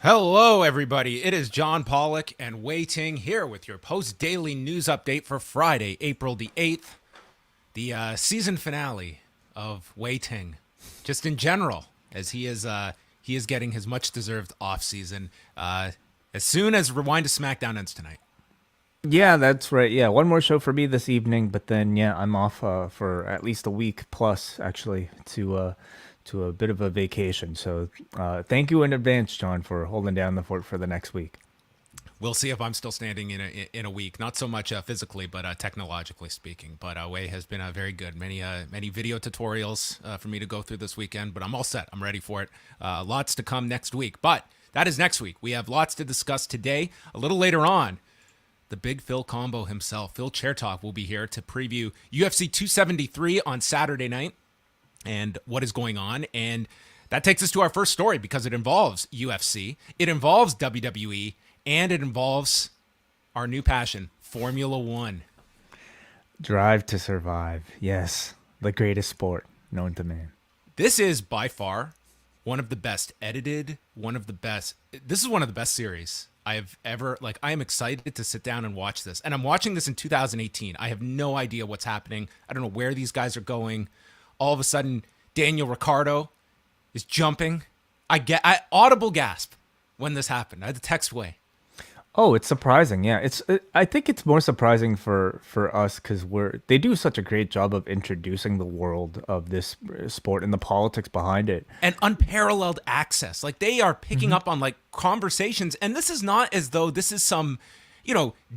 Hello, everybody. It is John Pollock and Wai Ting here with your post-daily news update for Friday, April the 8th, the season finale of Wai Ting. Just in general, as he is getting his much-deserved off-season as soon as Rewind to SmackDown ends tonight. Yeah, that's right. Yeah, one more show for me this evening, but then I'm off for at least a week plus actually to a bit of a vacation. So thank you in advance, John, for holding down the fort for the next week. We'll see if I'm still standing in a week. Not so much physically, but technologically speaking. But Wai has been very good. Many video tutorials for me to go through this weekend. But I'm all set. I'm ready for it. Lots to come next week. But that is next week. We have lots to discuss today. A little later on, the Big Phil combo himself, Phil Chertok, will be here to preview UFC 273 on Saturday night and what is going on. And that takes us to our first story because it involves UFC, it involves WWE, and it involves our new passion, Formula One. Drive to Survive. Yes, the greatest sport known to man. This is by far one of the best edited, this is one of the best series I have ever, I am excited to sit down and watch this. And I'm watching this in 2018. I have no idea what's happening. I don't know where these guys are going. All of a sudden, Daniel Ricciardo is jumping. I audible gasp when this happened. I had to text Wai. Oh, it's surprising. Yeah, I think it's more surprising for us because they do such a great job of introducing the world of this sport and the politics behind it. And unparalleled access. Like they are picking up on conversations, and this is not as though this is some,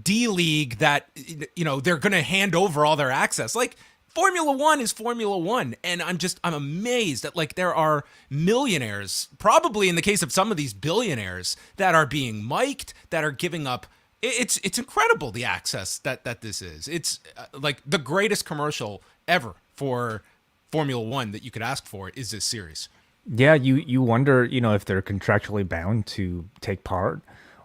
D League that they're going to hand over all their access. Like Formula One is Formula One, and I'm amazed that there are millionaires, probably in the case of some of these billionaires, that are being mic'd, that are giving up. It's incredible the access that this is. It's like the greatest commercial ever for Formula One that you could ask for is this series. Yeah, you wonder, if they're contractually bound to take part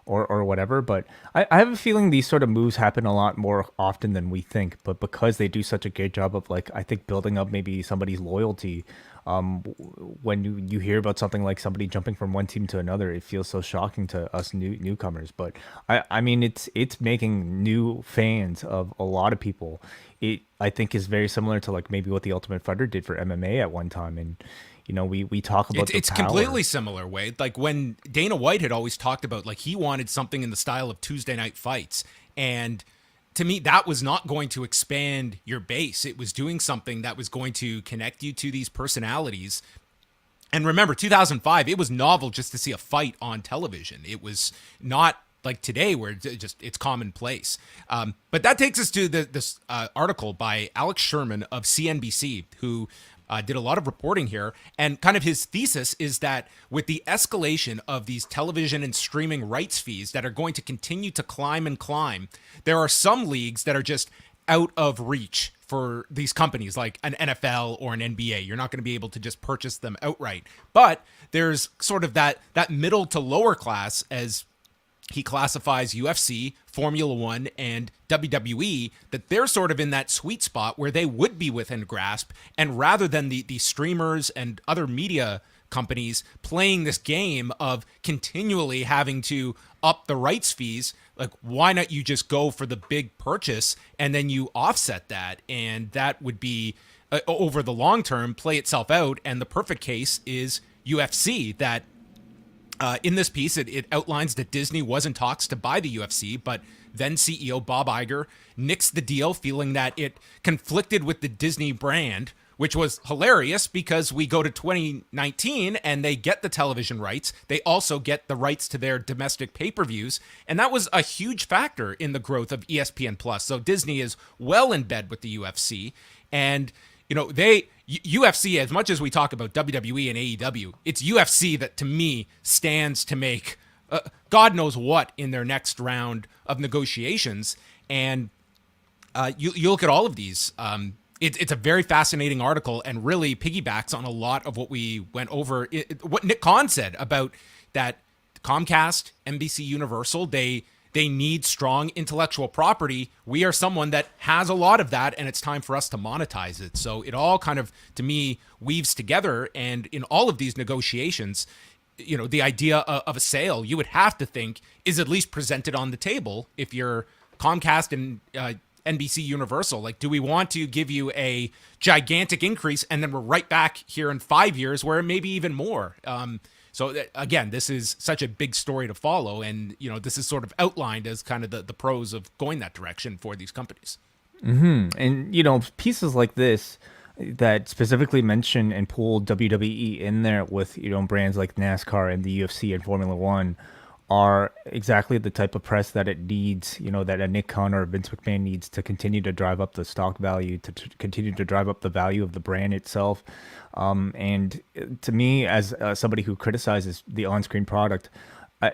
or whatever. But I have a feeling these sort of moves happen a lot more often than we think. But because they do such a great job of I think building up maybe somebody's loyalty, when you hear about something like somebody jumping from one team to another, it feels so shocking to us newcomers. But I mean, it's making new fans of a lot of people. It I think is very similar to maybe what the Ultimate Fighter did for MMA at one time, and we talk about it's power. Completely similar, Wai. Like when Dana White had always talked about he wanted something in the style of Tuesday night fights, and to me that was not going to expand your base. It was doing something that was going to connect you to these personalities. And remember, 2005, it was novel just to see a fight on television. It was not like today where it's commonplace. But that takes us to this article by Alex Sherman of CNBC, who did a lot of reporting here, and kind of his thesis is that with the escalation of these television and streaming rights fees that are going to continue to climb and climb, there are some leagues that are just out of reach for these companies like an NFL or an NBA. You're not going to be able to just purchase them outright. But there's sort of that middle to lower class, as he classifies UFC, Formula One, and WWE, that they're sort of in that sweet spot where they would be within grasp. And rather than the streamers and other media companies playing this game of continually having to up the rights fees, why not you just go for the big purchase and then you offset that? And that would be, over the long term, play itself out. And the perfect case is UFC, that in this piece, it outlines that Disney was in talks to buy the UFC, but then CEO Bob Iger nixed the deal, feeling that it conflicted with the Disney brand, which was hilarious because we go to 2019 and they get the television rights. They also get the rights to their domestic pay-per-views, and that was a huge factor in the growth of ESPN Plus. So Disney is well in bed with the UFC, and UFC, as much as we talk about WWE and AEW, it's UFC that, to me, stands to make God knows what in their next round of negotiations. And you look at all of these. It's a very fascinating article and really piggybacks on a lot of what we went over, what Nick Khan said about that Comcast, NBC Universal, they need strong intellectual property. We are someone that has a lot of that, and it's time for us to monetize it. So it all kind of, to me, weaves together. And in all of these negotiations, the idea of a sale, you would have to think is at least presented on the table if you're Comcast and NBC Universal. Like, do we want to give you a gigantic increase and then we're right back here in 5 years where maybe even more? So again, this is such a big story to follow, and this is sort of outlined as kind of the pros of going that direction for these companies. And pieces like this that specifically mention and pull WWE in there with brands like NASCAR and the UFC and Formula One are exactly the type of press that it needs, that a Nick Khan or Vince McMahon needs to continue to drive up the stock value, to continue to drive up the value of the brand itself. And to me, as somebody who criticizes the on-screen product,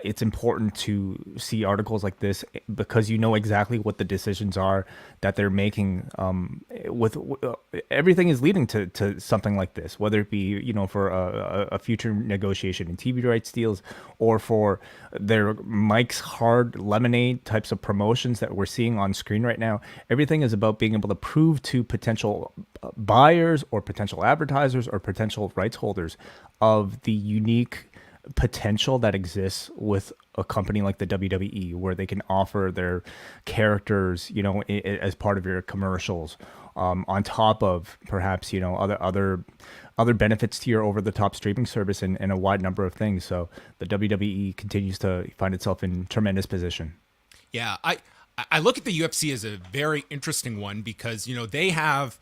it's important to see articles like this because exactly what the decisions are that they're making. Everything is leading to something like this, whether it be for a future negotiation in TV rights deals or for their Mike's Hard Lemonade types of promotions that we're seeing on screen right now. Everything is about being able to prove to potential buyers or potential advertisers or potential rights holders of the unique potential that exists with a company like the WWE, where they can offer their characters, as part of your commercials, on top of perhaps other benefits to your over-the-top streaming service and a wide number of things. So the WWE continues to find itself in tremendous position. Yeah, I look at the UFC as a very interesting one because they have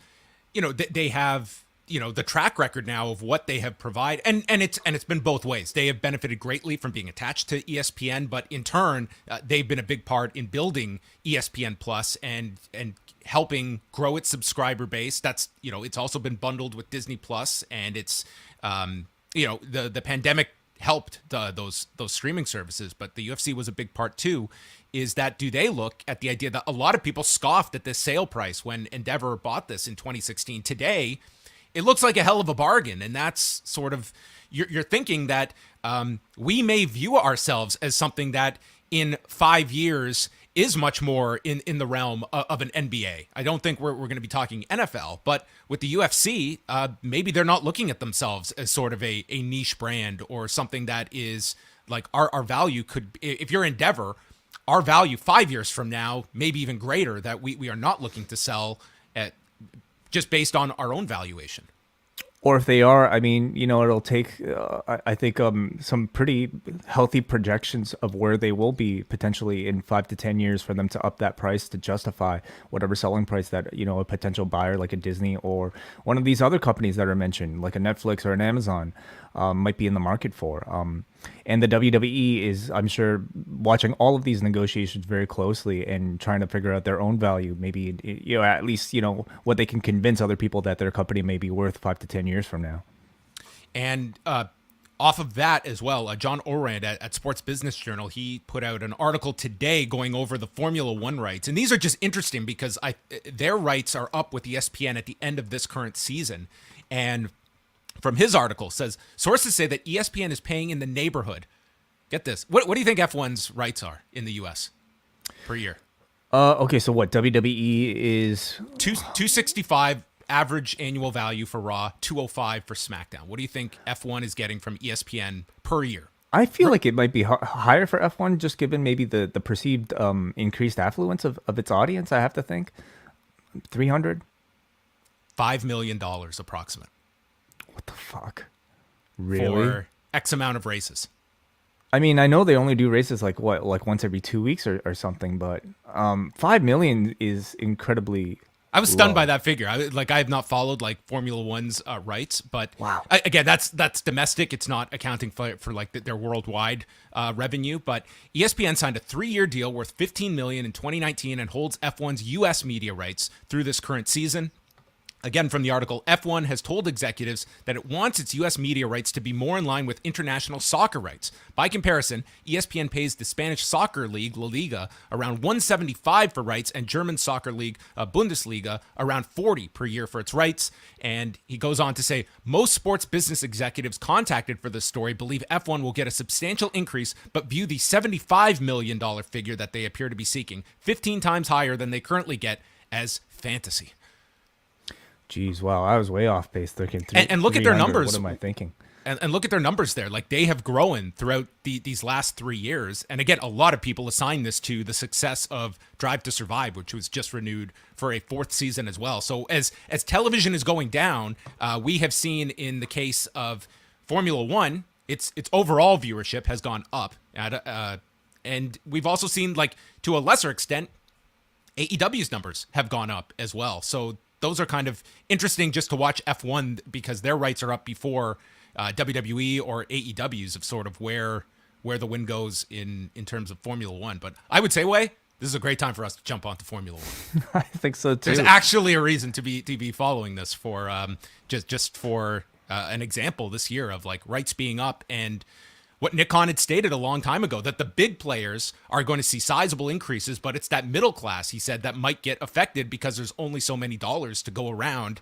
the track record now of what they have provided, and it's been both ways. They have benefited greatly from being attached to ESPN, but in turn, they've been a big part in building ESPN Plus and helping grow its subscriber base. That's it's also been bundled with Disney Plus, and it's the pandemic helped those streaming services, but the UFC was a big part too. Is that do they look at the idea that a lot of people scoffed at this sale price when Endeavor bought this in 2016? Today, it looks like a hell of a bargain, and that's sort of you're thinking that we may view ourselves as something that in 5 years is much more in the realm of an NBA. I don't think we're going to be talking NFL, but with the UFC, maybe they're not looking at themselves as sort of a niche brand or something that is like our value could, if you're Endeavor, our value 5 years from now, maybe even greater, that we are not looking to sell at just based on our own valuation. Or if they are, I mean, it'll take, I think, some pretty healthy projections of where they will be potentially in 5 to 10 years for them to up that price to justify whatever selling price that, a potential buyer like a Disney or one of these other companies that are mentioned, like a Netflix or an Amazon, might be in the market for. And the WWE is, I'm sure, watching all of these negotiations very closely and trying to figure out their own value, maybe, at least, what they can convince other people that their company may be worth 5 to 10 years from now. And off of that as well, John Orand at Sports Business Journal, he put out an article today going over the Formula One rights. And these are just interesting because their rights are up with ESPN at the end of this current season. And from his article says, sources say that ESPN is paying in the neighborhood. Get this. What do you think F1's rights are in the U.S. per year? Okay, so what, WWE is... 265 average annual value for Raw, 205 for SmackDown. What do you think F1 is getting from ESPN per year? I feel like it might be higher for F1, just given maybe the perceived increased affluence of its audience, I have to think. 300? $5 million approximate. What the fuck? Really? For X amount of races. I mean, I know they only do races like once every 2 weeks or something, but 5 million is incredibly. I was stunned by that figure. I have not followed like Formula One's rights, but wow. Again, that's domestic. It's not accounting for like their worldwide revenue. But ESPN signed a 3-year deal worth $15 million in 2019 and holds F1's U.S. media rights through this current season. Again, from the article, F1 has told executives that it wants its U.S. media rights to be more in line with international soccer rights. By comparison, ESPN pays the Spanish soccer league, La Liga, around $175 for rights, and German soccer league, Bundesliga, around $40 per year for its rights. And he goes on to say, most sports business executives contacted for this story believe F1 will get a substantial increase, but view the $75 million figure that they appear to be seeking, 15 times higher than they currently get, as fantasy. Jeez, wow, I was way off base thinking. And look at their numbers. What am I thinking? And look at their numbers there. Like, they have grown throughout these last 3 years. And again, a lot of people assign this to the success of Drive to Survive, which was just renewed for a 4th season as well. So as television is going down, we have seen in the case of Formula One, its overall viewership has gone up. And we've also seen, like, to a lesser extent, AEW's numbers have gone up as well. So those are kind of interesting just to watch F1 because their rights are up before WWE or AEW's of sort of where the wind goes in terms of Formula One. But I would say, Wai, this is a great time for us to jump onto Formula One. I think so too. There's actually a reason to be following this for just for an example this year of like rights being up and what Nick Khan had stated a long time ago, that the big players are going to see sizable increases, but it's that middle class, he said, that might get affected because there's only so many dollars to go around.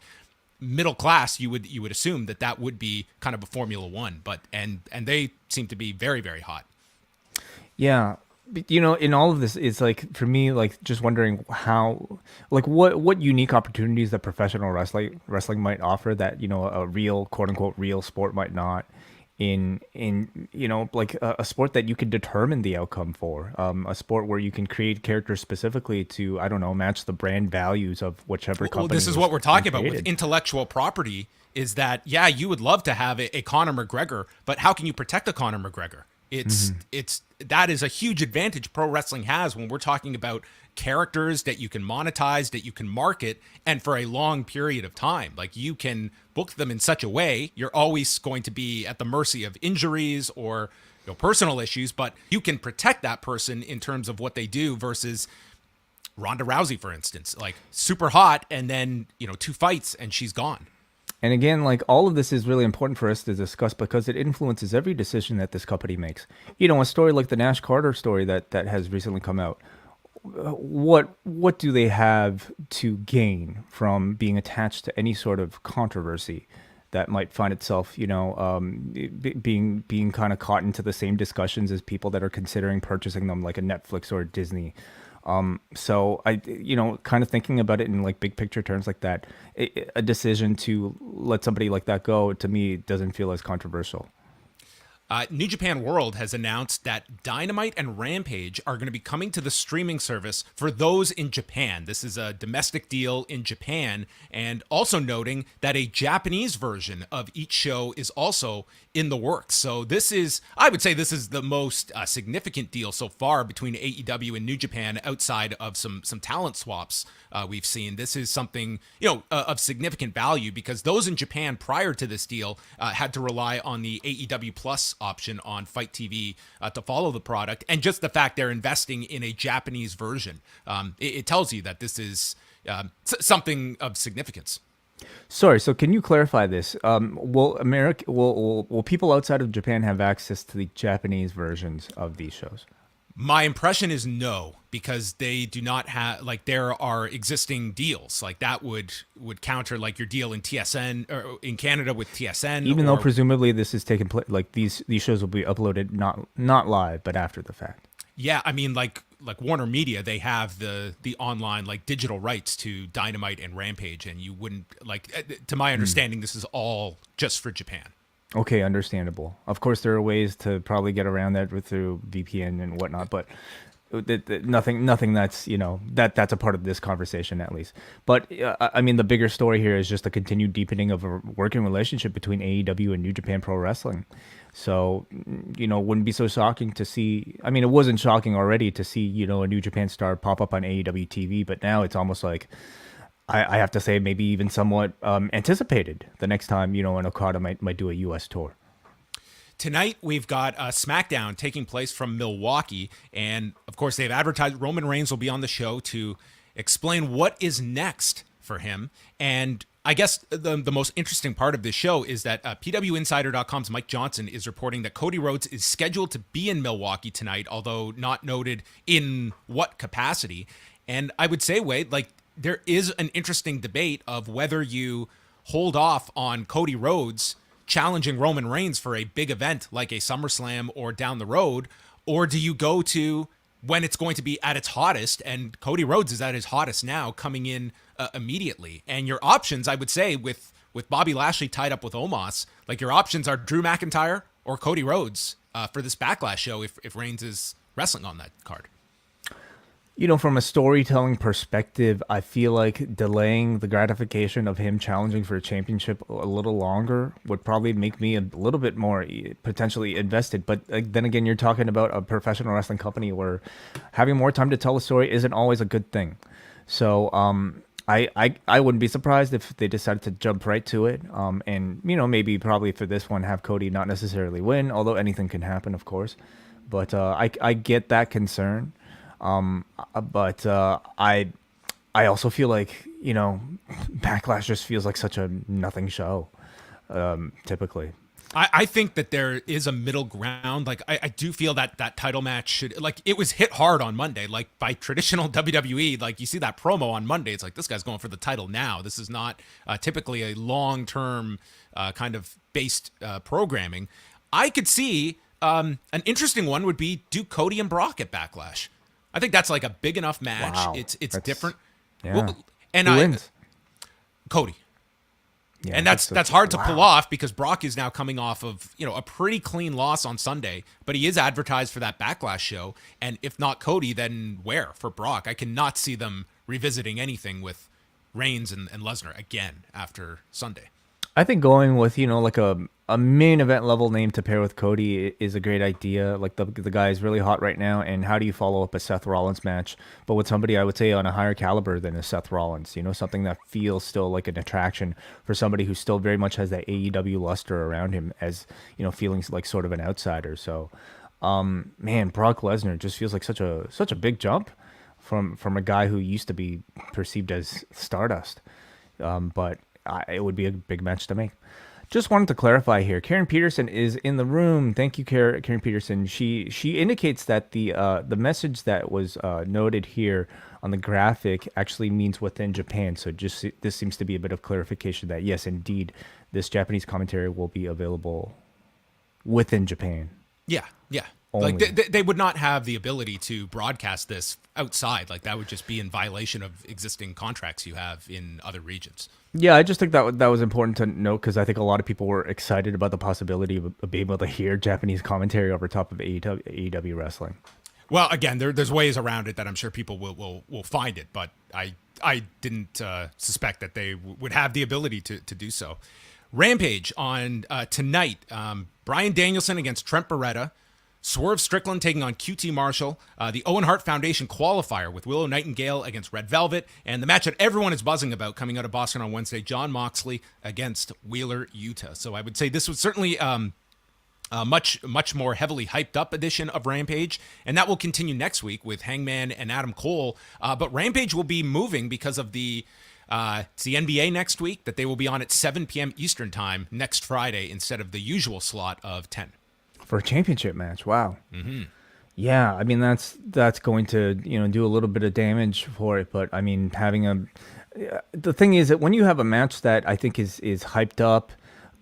Middle class, you would assume that would be kind of a Formula One, but and they seem to be very, very hot. Yeah. You know, in all of this, it's like, for me, like, just wondering how, like, what unique opportunities that professional wrestling might offer that, you know, a real, quote unquote, real sport might not. In you know, like a sport that you can determine the outcome for, a sport where you can create characters specifically to, I don't know, match the brand values of whichever company. Well, this is what we're talking about with intellectual property, is that, yeah, you would love to have a Conor McGregor, but how can you protect a Conor McGregor? That is a huge advantage pro wrestling has when we're talking about characters that you can monetize, that you can market, and for a long period of time. Like, you can book them in such a way, you're always going to be at the mercy of injuries or, you know, personal issues, but you can protect that person in terms of what they do versus Ronda Rousey, for instance, like super hot and then, you know, 2 fights and she's gone. And again, like, all of this is really important for us to discuss because it influences every decision that this company makes. You know, a story like the Nash Carter story that has recently come out. What do they have to gain from being attached to any sort of controversy that might find itself, you know, being kind of caught into the same discussions as people that are considering purchasing them, like a Netflix or a Disney? So I, you know, kind of thinking about it in like big picture terms like that, a decision to let somebody like that go, to me, doesn't feel as controversial. New Japan World has announced that Dynamite and Rampage are going to be coming to the streaming service for those in Japan. This is a domestic deal in Japan, and also noting that a Japanese version of each show is also in the works. So this is, I would say, this is the most significant deal so far between AEW and New Japan outside of some talent swaps we've seen. This is something, you know, of significant value because those in Japan prior to this deal had to rely on the AEW Plus option on Fight TV to follow the product, and just the fact they're investing in a Japanese version, it tells you that this is something of significance. Sorry, so can you clarify this? Will people outside of Japan have access to the Japanese versions of these shows? My impression is no, because they do not have, like, there are existing deals like that would counter like your deal in TSN or in Canada with TSN. Even though presumably this is taking place, like these shows will be uploaded not live, but after the fact. Yeah, I mean, like Warner Media, they have the online, like, digital rights to Dynamite and Rampage, and you wouldn't, like, to my understanding, this is all just for Japan. Okay, understandable. Of course, there are ways to probably get around that through VPN and whatnot, but nothing that's, you know, that's a part of this conversation at least. But I mean, the bigger story here is just a continued deepening of a working relationship between AEW and New Japan Pro Wrestling. So, you know, it wouldn't be so shocking to see. I mean, it wasn't shocking already to see, you know, a New Japan star pop up on AEW TV, but now it's almost like, I have to say, maybe even somewhat anticipated the next time, you know, an Okada might do a U.S. tour. Tonight, we've got SmackDown taking place from Milwaukee. And, of course, they've advertised Roman Reigns will be on the show to explain what is next for him. And I guess the most interesting part of this show is that PWInsider.com's Mike Johnson is reporting that Cody Rhodes is scheduled to be in Milwaukee tonight, although not noted in what capacity. And I would say, Wade, like, there is an interesting debate of whether you hold off on Cody Rhodes challenging Roman Reigns for a big event like a SummerSlam or down the road, or do you go to when it's going to be at its hottest, and Cody Rhodes is at his hottest now, coming in immediately. And your options, I would say, with with Bobby Lashley tied up with Omos, like your options are Drew McIntyre or Cody Rhodes for this Backlash show if Reigns is wrestling on that card. From a storytelling perspective, I feel like delaying the gratification of him challenging for a championship a little longer would probably make me a little bit more potentially invested. But then again, you're talking about a professional wrestling company where having more time to tell a story isn't always a good thing. So I wouldn't be surprised if they decided to jump right to it. And maybe probably for this one have Cody not necessarily win, although anything can happen, of course. But I get that concern. But I also feel like, Backlash just feels like such a nothing show, typically. I think that there is a middle ground. Like, I do feel that that title match should, like, it was hit hard on Monday. Like, by traditional WWE, like, you see that promo on Monday, it's like, this guy's going for the title now. This is not typically a long-term kind of based programming. I could see an interesting one would be do Cody and Brock at Backlash. I think that's like a big enough match. Wow. It's different. Yeah. Well, and Who wins? Cody. Yeah, and that's hard to pull off because Brock is now coming off of, a pretty clean loss on Sunday, but he is advertised for that Backlash show. And if not Cody, then where for Brock? I cannot see them revisiting anything with Reigns and Lesnar again after Sunday. I think going with, like a main event level name to pair with Cody is a great idea. Like the guy is really hot right now. And how do you follow up a Seth Rollins match, but with somebody I would say on a higher caliber than a Seth Rollins, something that feels still like an attraction for somebody who still very much has that AEW luster around him as, feeling like sort of an outsider. So, man, Brock Lesnar just feels like such a big jump from a guy who used to be perceived as Stardust. But it would be a big match to make. Just wanted to clarify here. Karen Peterson is in the room. Thank you, Karen Peterson. She indicates that the message that was noted here on the graphic actually means within Japan. So this seems to be a bit of clarification that yes, indeed, this Japanese commentary will be available within Japan. Yeah. Only. Like they would not have the ability to broadcast this outside. Like that would just be in violation of existing contracts you have in other regions. Yeah, I just think that was important to note because I think a lot of people were excited about the possibility of being able to hear Japanese commentary over top of AEW wrestling. Well, again, there's ways around it that I'm sure people will find it, but I didn't suspect that they would have the ability to do so. Rampage on tonight. Bryan Danielson against Trent Beretta. Swerve Strickland taking on QT Marshall, the Owen Hart Foundation qualifier with Willow Nightingale against Red Velvet, and the match that everyone is buzzing about coming out of Boston on Wednesday, Jon Moxley against Wheeler Yuta. So I would say this was certainly a much more heavily hyped up edition of Rampage, and that will continue next week with Hangman and Adam Cole. But Rampage will be moving because of it's the NBA next week, that they will be on at 7 p.m. Eastern time next Friday instead of the usual slot of 10. For a championship match, wow. Mm-hmm. Yeah, I mean that's going to do a little bit of damage for it, but I mean the thing is that when you have a match that I think is hyped up,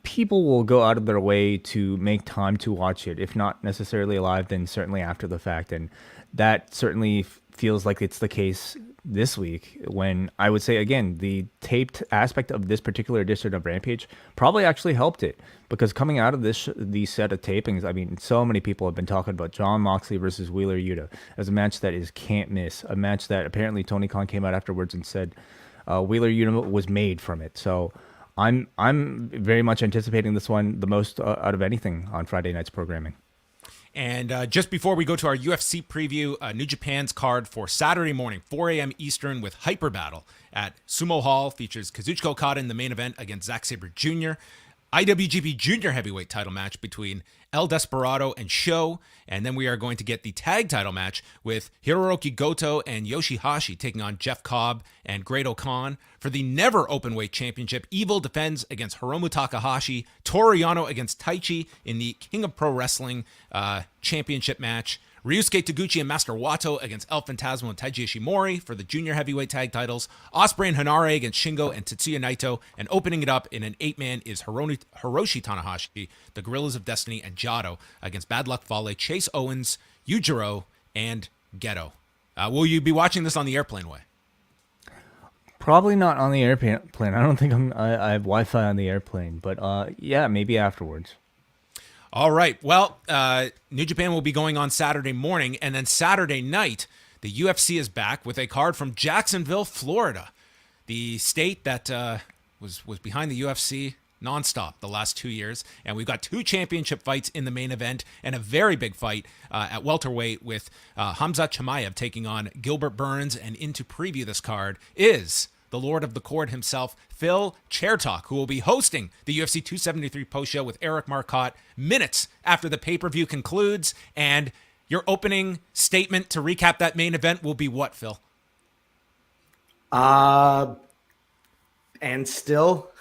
people will go out of their way to make time to watch it, if not necessarily live, then certainly after the fact, and that certainly feels like it's the case this week when I would say, again, the taped aspect of this particular edition of Rampage probably actually helped it because coming out of these set of tapings, I mean, so many people have been talking about Jon Moxley versus Wheeler Yuta as a match that is can't miss, a match that apparently Tony Khan came out afterwards and said Wheeler Yuta was made from it. So I'm very much anticipating this one the most out of anything on Friday night's programming. And just before we go to our UFC preview, New Japan's card for Saturday morning, 4 a.m. Eastern with Hyper Battle at Sumo Hall features Kazuchika Okada in the main event against Zack Sabre Jr., IWGP Junior Heavyweight title match between El Desperado and Sho, and then we are going to get the tag title match with Hirooki Goto and Yoshihashi taking on Jeff Cobb and Great-O-Khan. For the never openweight championship, Evil defends against Hiromu Takahashi, Toru Yano against Taichi in the King of Pro Wrestling championship match. Ryusuke Taguchi and Master Wato against El Phantasmo and Taiji Ishimori for the junior heavyweight tag titles. Ospreay and Hanare against Shingo and Tetsuya Naito. And opening it up in an 8-man is Hiroshi Tanahashi, the Gorillas of Destiny, and Jado against Bad Luck Fale, Chase Owens, Yujiro, and Geto. Will you be watching this on the airplane way? Probably not on the airplane. I don't think I have Wi-Fi on the airplane, but yeah, maybe afterwards. All right. Well, New Japan will be going on Saturday morning, and then Saturday night, the UFC is back with a card from Jacksonville, Florida, the state that was behind the UFC nonstop the last 2 years. And we've got 2 championship fights in the main event and a very big fight at welterweight with Hamza Chimaev taking on Gilbert Burns. And in to preview this card is the Lord of the Court himself, Phil Chertok, who will be hosting the UFC 273 post-show with Eric Marcotte minutes after the pay-per-view concludes. And your opening statement to recap that main event will be what, Phil? And still,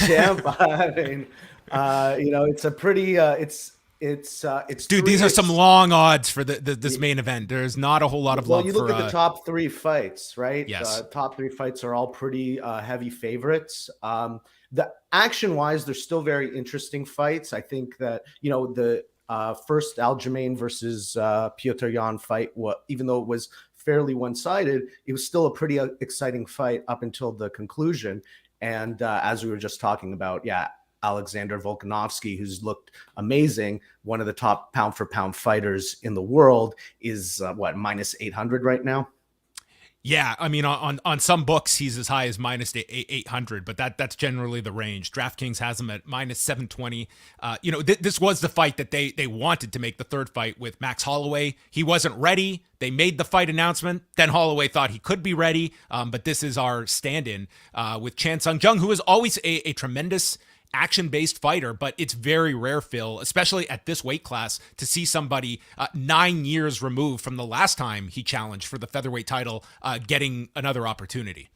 champ. I mean, it's a pretty, it's dude. These are some long odds for this main event. There's not a whole lot of love. Well, you look at the top 3 fights, right? Yes. Top 3 fights are all pretty heavy favorites. The action-wise, they're still very interesting fights. I think that the first Aljamain versus Petr Yan fight, even though it was fairly one-sided, it was still a pretty exciting fight up until the conclusion. And as we were just talking about, Alexander Volkanovski, who's looked amazing, one of the top pound-for-pound fighters in the world, is minus 800 right now. Yeah, I mean, on some books, he's as high as minus 800, but that's generally the range. DraftKings has him at minus 720. This was the fight that they wanted to make the third fight with Max Holloway. He wasn't ready. They made the fight announcement. Then Holloway thought he could be ready, but this is our stand-in with Chan Sung Jung, who is always a tremendous action-based fighter, but it's very rare, Phil, especially at this weight class, to see somebody 9 years removed from the last time he challenged for the featherweight title getting another opportunity.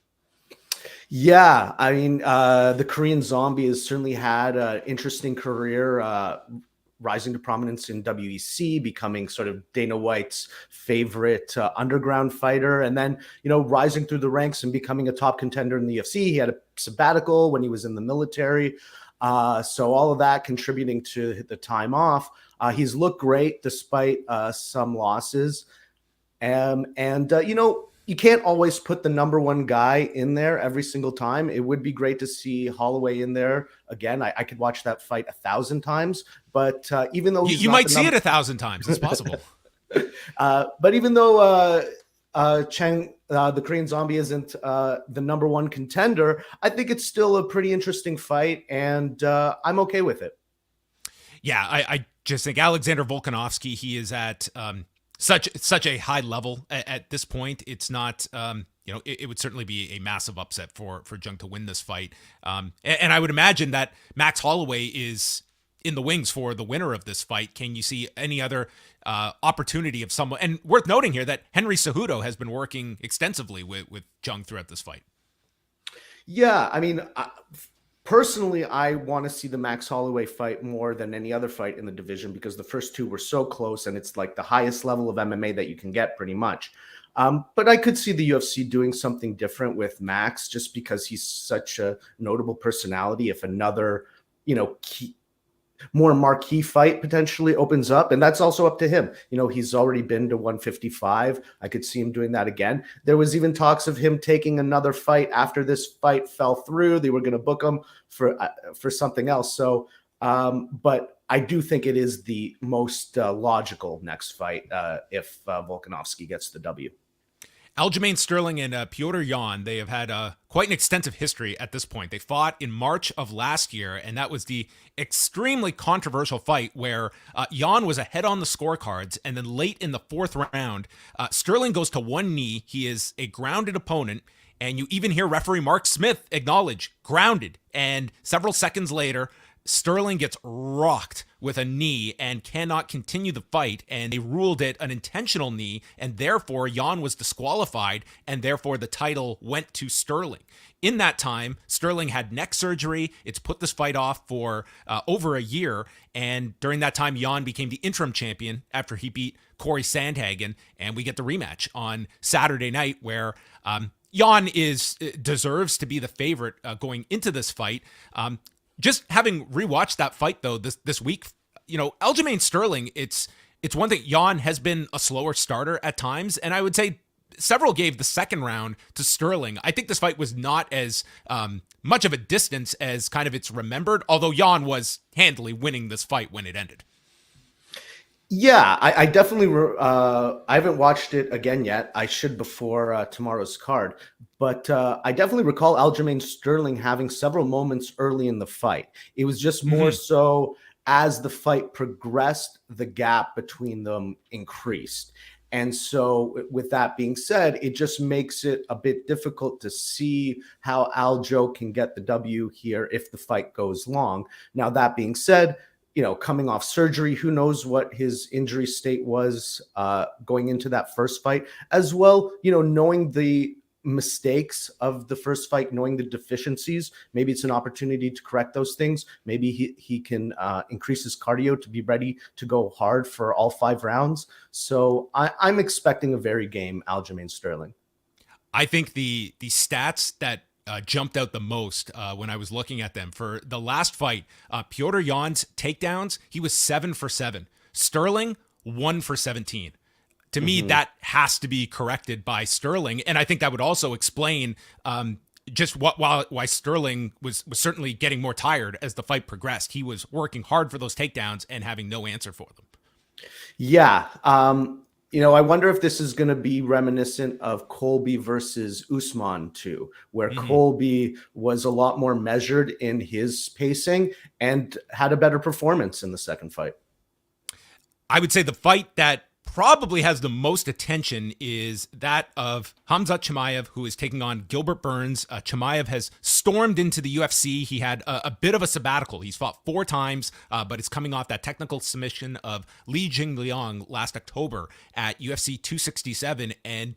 Yeah, I mean, the Korean Zombie has certainly had an interesting career, rising to prominence in WEC, becoming sort of Dana White's favorite underground fighter, and then, rising through the ranks and becoming a top contender in the UFC. He had a sabbatical when he was in the military. So all of that contributing to the time off. He's looked great despite some losses. You can't always put the number one guy in there every single time. It would be great to see Holloway in there again. I could watch that fight 1,000 times, but even though you might see it 1,000 times, it's possible. But even though Chang, the Korean Zombie, isn't the number one contender, I think it's still a pretty interesting fight, and I'm okay with it. Yeah, I just think Alexander Volkanovski, he is at such a high level at this point. It's not, it would certainly be a massive upset for Jung to win this fight. And I would imagine that Max Holloway is in the wings for the winner of this fight. Can you see any other opportunity of someone? And worth noting here that Henry Cejudo has been working extensively with Jung throughout this fight. Yeah, I mean, personally, I want to see the Max Holloway fight more than any other fight in the division because the first 2 were so close, and it's like the highest level of MMA that you can get pretty much. But I could see the UFC doing something different with Max just because he's such a notable personality. If another, more marquee fight potentially opens up, and that's also up to him. He's already been to 155. I could see him doing that again. There was even talks of him taking another fight after this fight fell through. They were going to book him for something else. So, but I do think it is the most logical next fight if Volkanovski gets the W. Aljamain Sterling and Petr Yan, they have had quite an extensive history at this point. They fought in March of last year, and that was the extremely controversial fight where Yan was ahead on the scorecards, and then late in the 4th round, Sterling goes to one knee. He is a grounded opponent, and you even hear referee Mark Smith acknowledge grounded. And several seconds later, Sterling gets rocked with a knee and cannot continue the fight, and they ruled it an intentional knee, and therefore Yan was disqualified, and therefore the title went to Sterling. In that time, Sterling had neck surgery. It's put this fight off for over a year, and during that time, Yan became the interim champion after he beat Corey Sandhagen, and we get the rematch on Saturday night where Yan deserves to be the favorite going into this fight. Just having rewatched that fight though this week, Aljamain Sterling, it's one thing. Yan has been a slower starter at times, and I would say several gave the second round to Sterling. I think this fight was not as much of a distance as kind of it's remembered, although Jan was handily winning this fight when it ended. Yeah, I definitely, I haven't watched it again yet. I should before tomorrow's card. But I definitely recall Aljamain Sterling having several moments early in the fight. It was just more so as the fight progressed, the gap between them increased. And so with that being said, it just makes it a bit difficult to see how Aljo can get the W here if the fight goes long. Now, that being said, coming off surgery, who knows what his injury state was going into that first fight as well, knowing the mistakes of the first fight, knowing the deficiencies, maybe it's an opportunity to correct those things. Maybe he can increase his cardio to be ready to go hard for all 5 rounds. So I'm expecting a very game Aljamain Sterling. I think the stats that jumped out the most when I was looking at them for the last fight, Petr Yan's takedowns, he was 7 for 7. Sterling 1 for 17. To me, that has to be corrected by Sterling, and I think that would also explain just why Sterling was certainly getting more tired as the fight progressed. He was working hard for those takedowns and having no answer for them. Yeah. I wonder if this is going to be reminiscent of Colby versus Usman too, where Colby was a lot more measured in his pacing and had a better performance in the second fight. I would say the fight that probably has the most attention is that of Khamzat Chimaev, who is taking on Gilbert Burns. Chimaev has stormed into the UFC. He had a bit of a sabbatical. He's fought 4 times, but is coming off that technical submission of Li Jingliang last October at UFC 267. And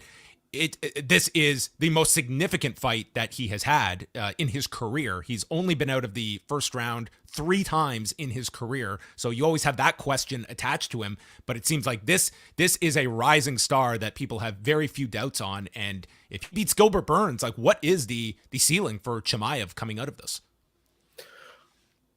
this is the most significant fight that he has had in his career. He's only been out of the first round 3 times in his career. So you always have that question attached to him. But it seems like this is a rising star that people have very few doubts on. And if he beats Gilbert Burns, like, what is the ceiling for Chimaev coming out of this?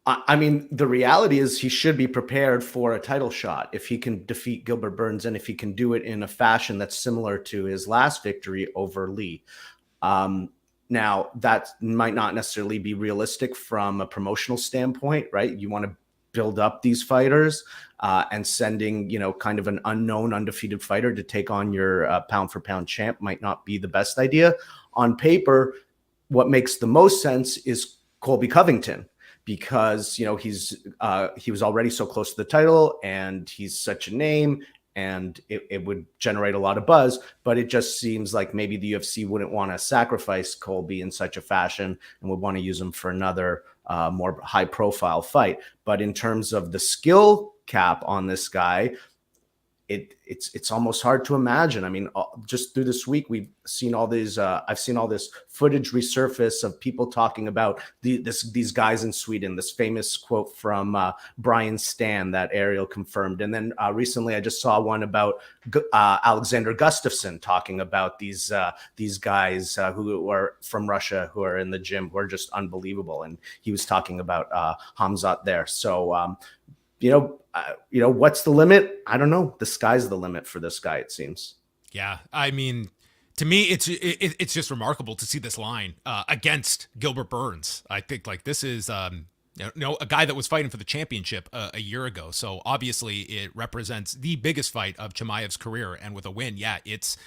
I mean, the reality is he should be prepared for a title shot if he can defeat Gilbert Burns and if he can do it in a fashion that's similar to his last victory over Lee. Now, that might not necessarily be realistic from a promotional standpoint, right? You want to build up these fighters and sending, kind of an unknown undefeated fighter to take on your pound for pound champ might not be the best idea. On paper, what makes the most sense is Colby Covington, because he was already so close to the title and he's such a name and it would generate a lot of buzz. But it just seems like maybe the UFC wouldn't want to sacrifice Colby in such a fashion and would want to use him for another more high profile fight. But in terms of the skill cap on this guy, it's almost hard to imagine. I mean, just through this week, we've seen all these. I've seen all this footage resurface of people talking about these guys in Sweden. This famous quote from Brian Stan that Ariel confirmed, and then recently I just saw one about Alexander Gustafsson talking about these guys who are from Russia who are in the gym who are just unbelievable, and he was talking about Khamzat there. So. What's the limit? I don't know. The sky's the limit for this guy, it seems. Yeah. I mean, to me, it's just remarkable to see this line against Gilbert Burns. I think this is, a guy that was fighting for the championship a year ago. So obviously it represents the biggest fight of Chimaev's career. And with a win, yeah, it's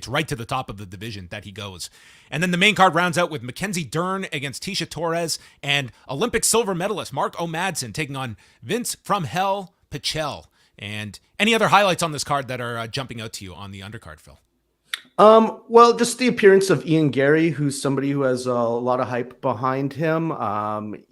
right to the top of the division that he goes. And then the main card rounds out with Mackenzie Dern against Tisha Torres and Olympic silver medalist Mark O'Madsen taking on Vince from Hell Pichel. And any other highlights on this card that are jumping out to you on the undercard, Phil? Well, just the appearance of Ian Gary, who's somebody who has a lot of hype behind him.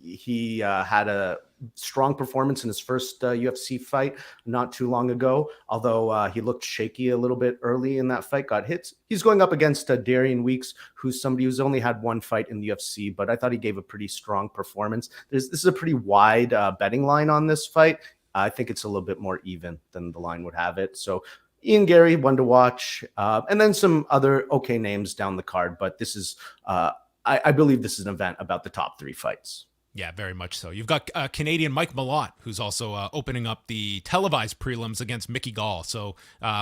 He had a strong performance in his first UFC fight not too long ago, although he looked shaky a little bit early in that fight, got hits. He's going up against Darian Weeks, who's somebody who's only had 1 fight in the UFC, but I thought he gave a pretty strong performance. This is a pretty wide betting line on this fight. I think it's a little bit more even than the line would have it. So Ian Gary, one to watch, and then some other okay names down the card. But this is, I believe this is an event about the top 3 fights. Yeah, very much so. You've got Canadian Mike Malott, who's also opening up the televised prelims against Mickey Gall. So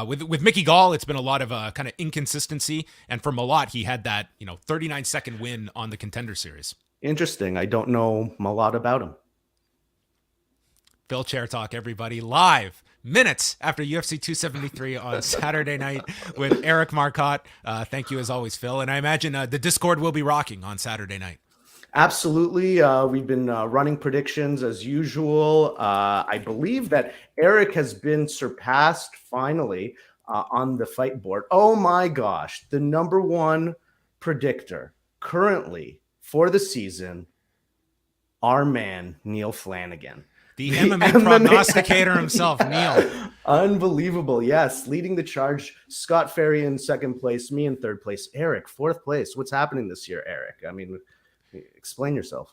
with Mickey Gall, it's been a lot of kind of inconsistency. And for Malott, he had that 39-second win on the Contender Series. Interesting. I don't know a lot about him. Phil Chertok, everybody, live minutes after UFC 273 on Saturday night with Eric Marcotte. Thank you as always, Phil. And I imagine the Discord will be rocking on Saturday night. Absolutely. We've been running predictions as usual. I believe that Eric has been surpassed finally on the fight board. Oh my gosh. The number one predictor currently for the season, our man, Neil Flanagan. The MMA prognosticator himself, Neil. Unbelievable. Yes. Leading the charge. Scott Ferry in second place, me in third place. Eric, fourth place. What's happening this year, Eric? I mean, explain yourself.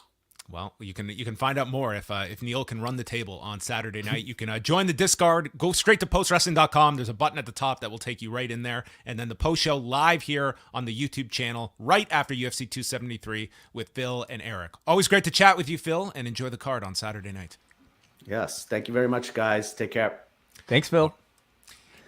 Well, you can find out more if Neil can run the table on Saturday night. You can join the Discord. Go straight to postwrestling.com. There's a button at the top that will take you right in there. And then the post show live here on the YouTube channel right after UFC 273 with Phil and Eric. Always great to chat with you, Phil, and enjoy the card on Saturday night. Yes. Thank you very much, guys. Take care. Thanks, Phil.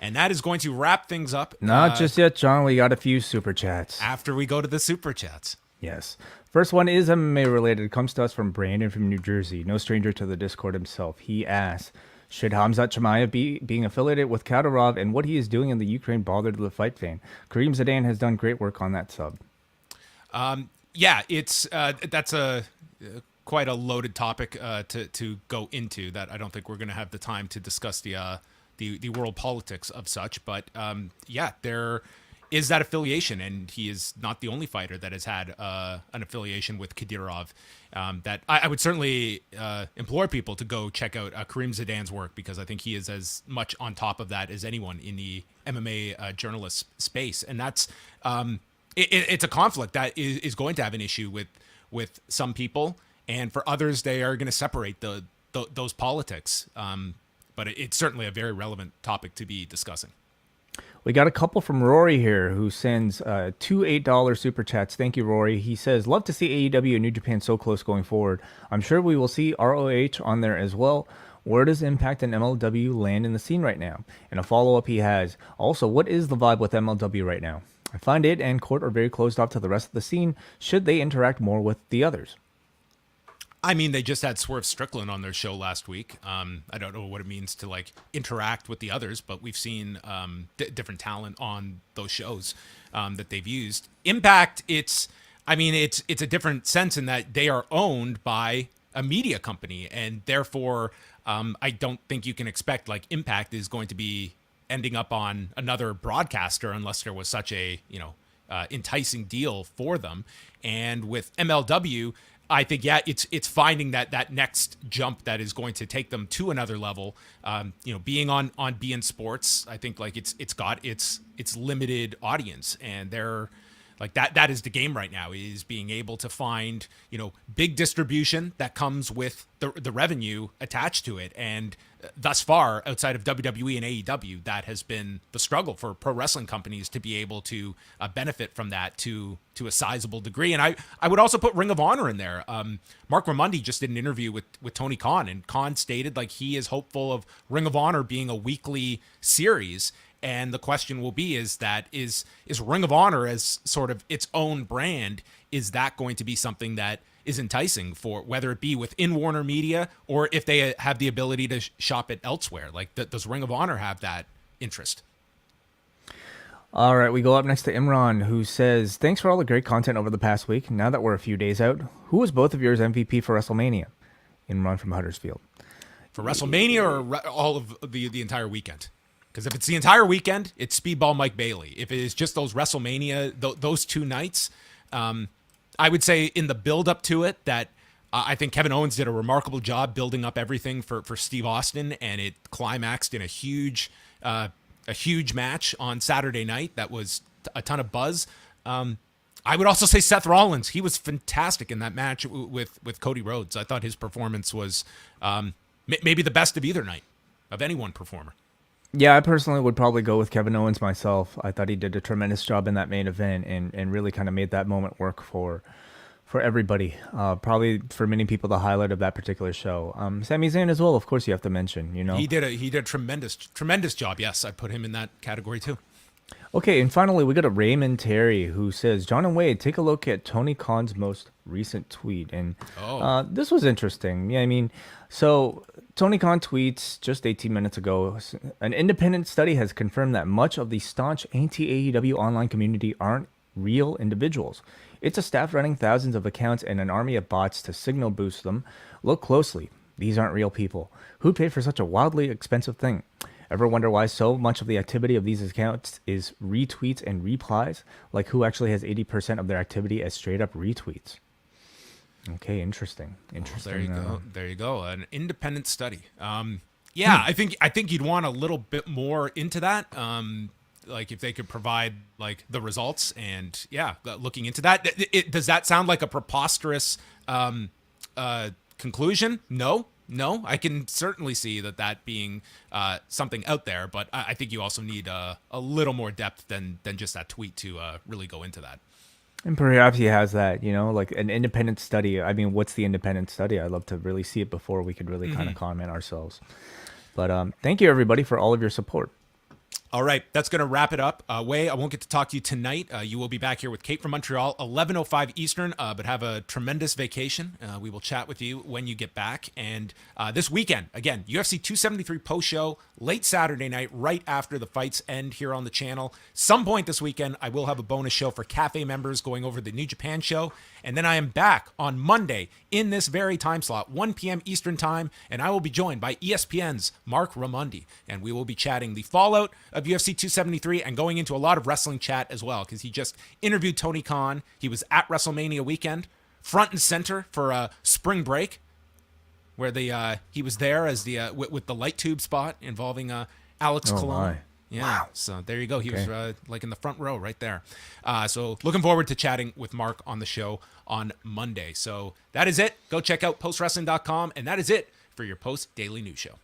And that is going to wrap things up. Not just yet, John. We got a few super chats. After we go to the super chats. Yes. First one is MMA related. It comes to us from Brandon from New Jersey. No stranger to the Discord himself. He asks, should Khamzat Chimaev be being affiliated with Kadyrov and what he is doing in the Ukraine bother the fight fan? Kareem Zidane has done great work on that sub. Yeah, it's that's a quite a loaded topic to go into that I don't think we're going to have the time to discuss the world politics of such. But yeah, there is that affiliation, and he is not the only fighter that has had an affiliation with Kadyrov. That I would certainly implore people to go check out Kareem Zidane's work, because I think he is as much on top of that as anyone in the MMA journalist space. And that's it's a conflict that is going to have an issue with some people, and for others they are going to separate those politics. But it's certainly a very relevant topic to be discussing. We got a couple from Rory here who sends two $8 super chats. Thank you, Rory. He says, love to see AEW and New Japan so close going forward. I'm sure we will see ROH on there as well. Where does Impact and MLW land in the scene right now? And a follow-up he has, also, what is the vibe with MLW right now? I find it and Court are very closed off to the rest of the scene. Should they interact more with the others? I mean, they just had Swerve Strickland on their show last week. I don't know what it means to like interact with the others, but we've seen different talent on those shows that they've used. Impact, it's a different sense in that they are owned by a media company, and therefore I don't think you can expect like Impact is going to be ending up on another broadcaster unless there was such a enticing deal for them. And with MLW, I think, yeah, it's finding that next jump that is going to take them to another level. Being on beIN Sports, I think like it's got its limited audience, and they're like that is the game right now, is being able to find big distribution that comes with the revenue attached to it. And thus far, outside of WWE and AEW, that has been the struggle for pro wrestling companies to be able to benefit from that to a sizable degree. And I would also put Ring of Honor in there. Mark Raimondi just did an interview with Tony Khan, and Khan stated like he is hopeful of Ring of Honor being a weekly series. And the question will be, is Ring of Honor as sort of its own brand, is that going to be something that is enticing for whether it be within Warner Media or if they have the ability to shop it elsewhere? Like, does Ring of Honor have that interest? All right, we go up next to Imran, who says, thanks for all the great content over the past week. Now that we're a few days out, who was both of yours MVP for WrestleMania? Imran from Huddersfield. For WrestleMania or all of the entire weekend? Because if it's the entire weekend, it's Speedball Mike Bailey. If it is just those WrestleMania, those two nights, I would say in the build-up to it that I think Kevin Owens did a remarkable job building up everything for Steve Austin, and it climaxed in a huge match on Saturday night that was a ton of buzz. I would also say Seth Rollins. He was fantastic in that match with Cody Rhodes. I thought his performance was maybe the best of either night of any one performer. Yeah, I personally would probably go with Kevin Owens myself. I thought he did a tremendous job in that main event and really kind of made that moment work for for everybody. Probably for many people, the highlight of that particular show. Sami Zayn as well, of course, you have to mention. You know, He did a tremendous job. Yes, I put him in that category too. Okay, and finally, we got a Raymond Terry who says, John and Wade, take a look at Tony Khan's most recent tweet. And this was interesting. Yeah, I mean, so Tony Khan tweets just 18 minutes ago, an independent study has confirmed that much of the staunch anti-AEW online community aren't real individuals. It's a staff running thousands of accounts and an army of bots to signal boost them. Look closely. These aren't real people. Who'd pay for such a wildly expensive thing? Ever wonder why so much of the activity of these accounts is retweets and replies? Like who actually has 80% of their activity as straight up retweets? Okay, interesting. Interesting. There you go. An independent study. Yeah, I think you'd want a little bit more into that. Like if they could provide like the results and looking into that. Does that sound like a preposterous conclusion? No, I can certainly see that being something out there, but I think you also need a little more depth than just that tweet to really go into that. And perhaps he has that, you know, like an independent study. I mean, what's the independent study? I'd love to really see it before we could really kind of comment ourselves. But thank you, everybody, for all of your support. All right, that's going to wrap it up. Wei, I won't get to talk to you tonight. You will be back here with Kate from Montreal, 11:05 Eastern, but have a tremendous vacation. We will chat with you when you get back. And this weekend, again, UFC 273 post-show, late Saturday night, right after the fights end here on the channel. Some point this weekend, I will have a bonus show for Cafe members going over the New Japan show. And then I am back on Monday in this very time slot, 1 p.m. Eastern time, and I will be joined by ESPN's Mark Raimondi, and we will be chatting the fallout of UFC 273 and going into a lot of wrestling chat as well, because he just interviewed Tony Khan. He was at WrestleMania weekend, front and center for Spring Break, where he was there as the with the light tube spot involving Alex Colon. My. Yeah, wow. So there you go. He was like in the front row right there. So looking forward to chatting with Mark on the show on Monday. So that is it. Go check out postwrestling.com, and that is it for your Post Daily News Show.